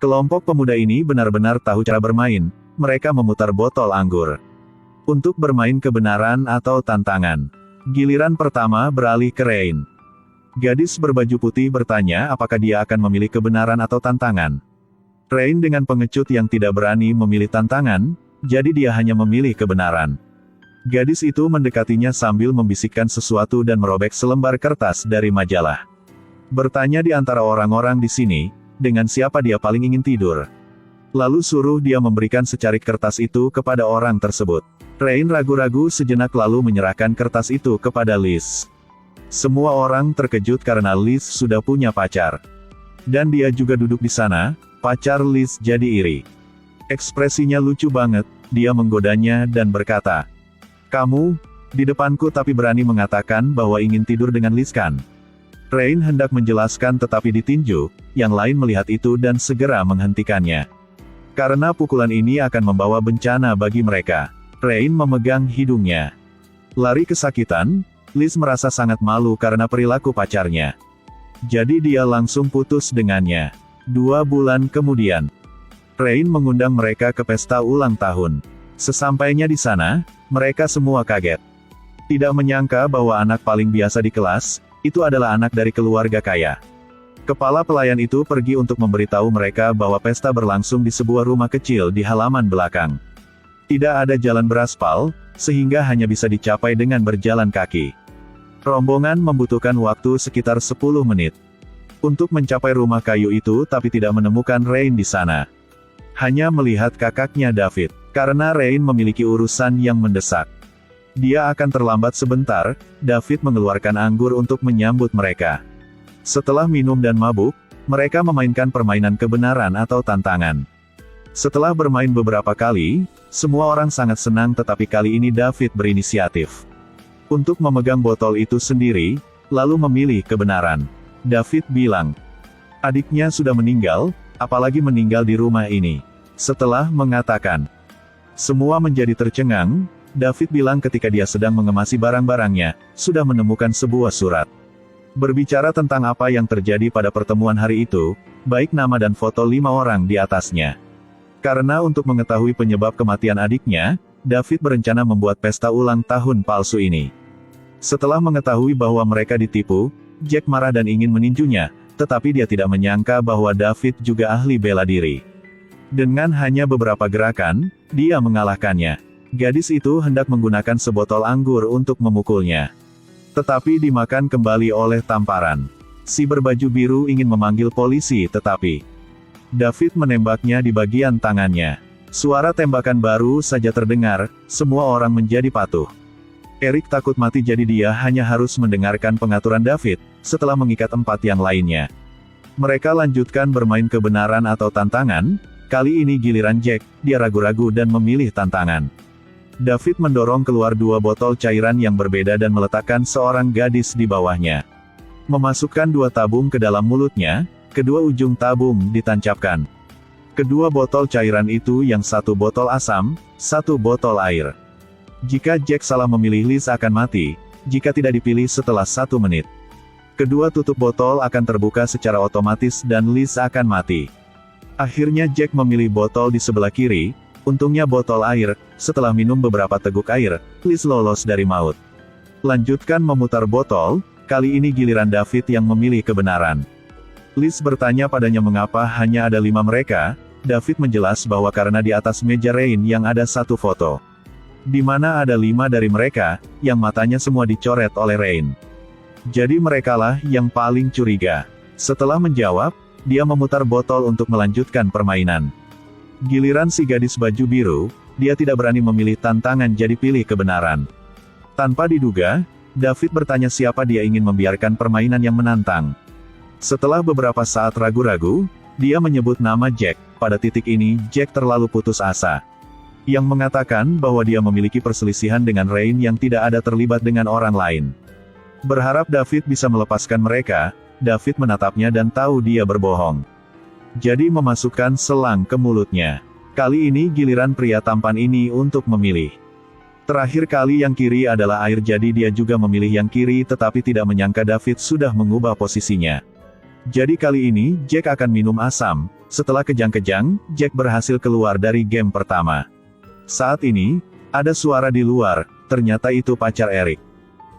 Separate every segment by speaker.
Speaker 1: Kelompok pemuda ini benar-benar tahu cara bermain, mereka memutar botol anggur. Untuk bermain kebenaran atau tantangan. Giliran pertama beralih ke Rain. Gadis berbaju putih bertanya apakah dia akan memilih kebenaran atau tantangan. Rain dengan pengecut yang tidak berani memilih tantangan, jadi dia hanya memilih kebenaran. Gadis itu mendekatinya sambil membisikkan sesuatu dan merobek selembar kertas dari majalah. Bertanya di antara orang-orang di sini, dengan siapa dia paling ingin tidur. Lalu suruh dia memberikan secarik kertas itu kepada orang tersebut. Rain ragu-ragu sejenak lalu menyerahkan kertas itu kepada Liz. Semua orang terkejut karena Liz sudah punya pacar. Dan dia juga duduk di sana, pacar Liz jadi iri. Ekspresinya lucu banget, dia menggodanya dan berkata, "Kamu, di depanku tapi berani mengatakan bahwa ingin tidur dengan Liz kan?" Rain hendak menjelaskan tetapi ditinju, yang lain melihat itu dan segera menghentikannya. Karena pukulan ini akan membawa bencana bagi mereka. Rain memegang hidungnya. Lari kesakitan, Liz merasa sangat malu karena perilaku pacarnya. Jadi dia langsung putus dengannya. 2 bulan kemudian, Rain mengundang mereka ke pesta ulang tahun. Sesampainya di sana, mereka semua kaget. Tidak menyangka bahwa anak paling biasa di kelas, itu adalah anak dari keluarga kaya. Kepala pelayan itu pergi untuk memberitahu mereka bahwa pesta berlangsung di sebuah rumah kecil di halaman belakang. Tidak ada jalan beraspal, sehingga hanya bisa dicapai dengan berjalan kaki. Rombongan membutuhkan waktu sekitar 10 menit. Untuk mencapai rumah kayu itu tapi tidak menemukan Rain di sana. Hanya melihat kakaknya David, karena Rain memiliki urusan yang mendesak. Dia akan terlambat sebentar, David mengeluarkan anggur untuk menyambut mereka. Setelah minum dan mabuk, mereka memainkan permainan kebenaran atau tantangan. Setelah bermain beberapa kali, semua orang sangat senang tetapi kali ini David berinisiatif. Untuk memegang botol itu sendiri, lalu memilih kebenaran. David bilang, adiknya sudah meninggal, apalagi meninggal di rumah ini. Setelah mengatakan, semua menjadi tercengang, David bilang ketika dia sedang mengemasi barang-barangnya, sudah menemukan sebuah surat. Berbicara tentang apa yang terjadi pada pertemuan hari itu, baik nama dan foto 5 orang di atasnya. Karena untuk mengetahui penyebab kematian adiknya, David berencana membuat pesta ulang tahun palsu ini. Setelah mengetahui bahwa mereka ditipu, Jack marah dan ingin meninjunya, tetapi dia tidak menyangka bahwa David juga ahli bela diri. Dengan hanya beberapa gerakan, dia mengalahkannya. Gadis itu hendak menggunakan sebotol anggur untuk memukulnya. Tetapi dimakan kembali oleh tamparan. Si berbaju biru ingin memanggil polisi tetapi David menembaknya di bagian tangannya. Suara tembakan baru saja terdengar, semua orang menjadi patuh. Eric takut mati jadi dia hanya harus mendengarkan pengaturan David, setelah mengikat 4 yang lainnya. Mereka lanjutkan bermain kebenaran atau tantangan, kali ini giliran Jack, dia ragu-ragu dan memilih tantangan. David mendorong keluar 2 botol cairan yang berbeda dan meletakkan seorang gadis di bawahnya. Memasukkan 2 tabung ke dalam mulutnya, kedua ujung tabung ditancapkan. Kedua botol cairan itu yang 1 botol asam, 1 botol air. Jika Jack salah memilih Liz akan mati, jika tidak dipilih setelah 1 menit. Kedua tutup botol akan terbuka secara otomatis dan Liz akan mati. Akhirnya Jack memilih botol di sebelah kiri, untungnya botol air, setelah minum beberapa teguk air, Liz lolos dari maut. Lanjutkan memutar botol, kali ini giliran David yang memilih kebenaran. Liz bertanya padanya mengapa hanya ada 5 mereka, David menjelas bahwa karena di atas meja Rain yang ada 1 foto. Di mana ada 5 dari mereka, yang matanya semua dicoret oleh Rain. Jadi merekalah yang paling curiga. Setelah menjawab, dia memutar botol untuk melanjutkan permainan. Giliran si gadis baju biru, dia tidak berani memilih tantangan jadi pilih kebenaran. Tanpa diduga, David bertanya siapa dia ingin membiarkan permainan yang menantang. Setelah beberapa saat ragu-ragu, dia menyebut nama Jack. Pada titik ini, Jack terlalu putus asa. Yang mengatakan bahwa dia memiliki perselisihan dengan Rain yang tidak ada terlibat dengan orang lain. Berharap David bisa melepaskan mereka, David menatapnya dan tahu dia berbohong. Jadi memasukkan selang ke mulutnya. Kali ini giliran pria tampan ini untuk memilih. Terakhir kali yang kiri adalah air jadi dia juga memilih yang kiri tetapi tidak menyangka David sudah mengubah posisinya. Jadi kali ini, Jack akan minum asam, Setelah kejang-kejang, Jack berhasil keluar dari game pertama. Saat ini, ada suara di luar, ternyata itu pacar Eric.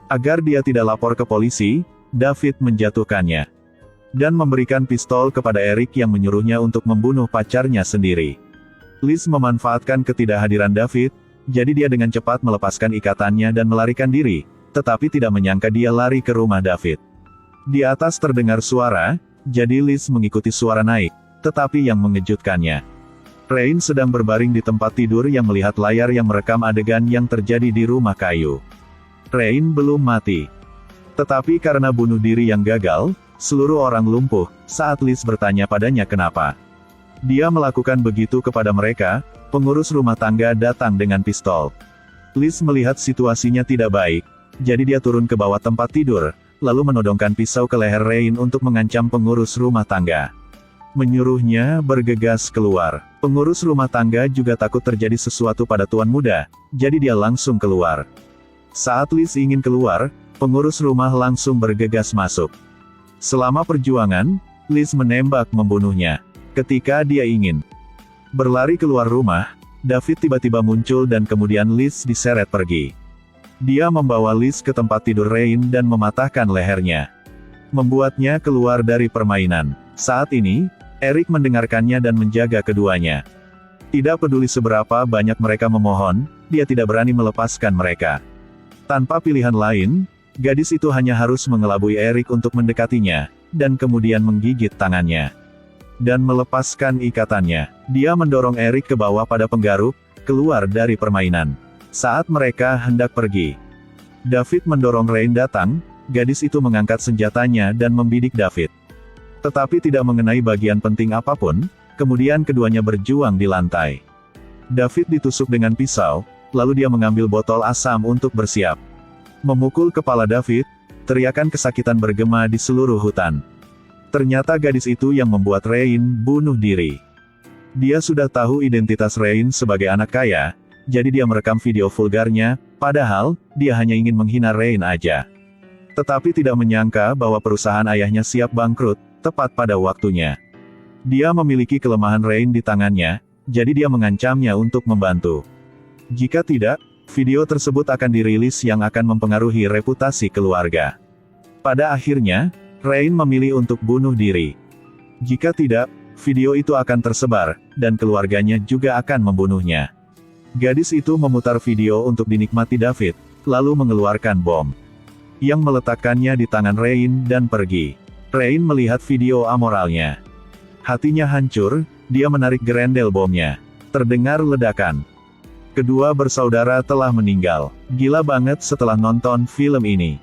Speaker 1: Agar dia tidak lapor ke polisi, David menjatuhkannya. Dan memberikan pistol kepada Eric yang menyuruhnya untuk membunuh pacarnya sendiri. Liz memanfaatkan ketidakhadiran David, jadi dia dengan cepat melepaskan ikatannya dan melarikan diri, tetapi tidak menyangka dia lari ke rumah David. Di atas terdengar suara, jadi Liz mengikuti suara naik, tetapi yang mengejutkannya, Rain sedang berbaring di tempat tidur yang melihat layar yang merekam adegan yang terjadi di rumah kayu. Rain belum mati. Tetapi karena bunuh diri yang gagal, seluruh orang lumpuh, saat Liz bertanya padanya kenapa dia melakukan begitu kepada mereka. Pengurus rumah tangga datang dengan pistol. Liz melihat situasinya tidak baik, jadi dia turun ke bawah tempat tidur, lalu menodongkan pisau ke leher Rain untuk mengancam pengurus rumah tangga. Menyuruhnya bergegas keluar. Pengurus rumah tangga juga takut terjadi sesuatu pada tuan muda, jadi dia langsung keluar. Saat Liz ingin keluar, pengurus rumah langsung bergegas masuk. Selama perjuangan, Liz menembak membunuhnya. Ketika dia ingin berlari keluar rumah, David tiba-tiba muncul dan kemudian Liz diseret pergi. Dia membawa Liz ke tempat tidur Rain dan mematahkan lehernya, membuatnya keluar dari permainan. Saat ini, Eric mendengarkannya dan menjaga keduanya. Tidak peduli seberapa banyak mereka memohon, dia tidak berani melepaskan mereka. Tanpa pilihan lain, gadis itu hanya harus mengelabui Eric untuk mendekatinya, dan kemudian menggigit tangannya dan melepaskan ikatannya. Dia mendorong Eric ke bawah pada penggaruk, keluar dari permainan. Saat mereka hendak pergi, David mendorong Rain datang. Gadis itu mengangkat senjatanya dan membidik David. Tetapi tidak mengenai bagian penting apapun, kemudian keduanya berjuang di lantai. David ditusuk dengan pisau, lalu dia mengambil botol asam untuk bersiap memukul kepala David. Teriakan kesakitan bergema di seluruh hutan. Ternyata gadis itu yang membuat Rain bunuh diri. Dia sudah tahu identitas Rain sebagai anak kaya, jadi dia merekam video vulgarnya, padahal, dia hanya ingin menghina Rain aja. Tetapi tidak menyangka bahwa perusahaan ayahnya siap bangkrut, tepat pada waktunya. Dia memiliki kelemahan Rain di tangannya, jadi dia mengancamnya untuk membantu. Jika tidak, video tersebut akan dirilis yang akan mempengaruhi reputasi keluarga. Pada akhirnya, Rain memilih untuk bunuh diri. Jika tidak, video itu akan tersebar, dan keluarganya juga akan membunuhnya. Gadis itu memutar video untuk dinikmati David, lalu mengeluarkan bom yang meletakkannya di tangan Rain dan pergi. Rain melihat video amoralnya. Hatinya hancur, dia menarik gerendel bomnya. Terdengar ledakan. Kedua bersaudara telah meninggal. Gila banget setelah nonton film ini.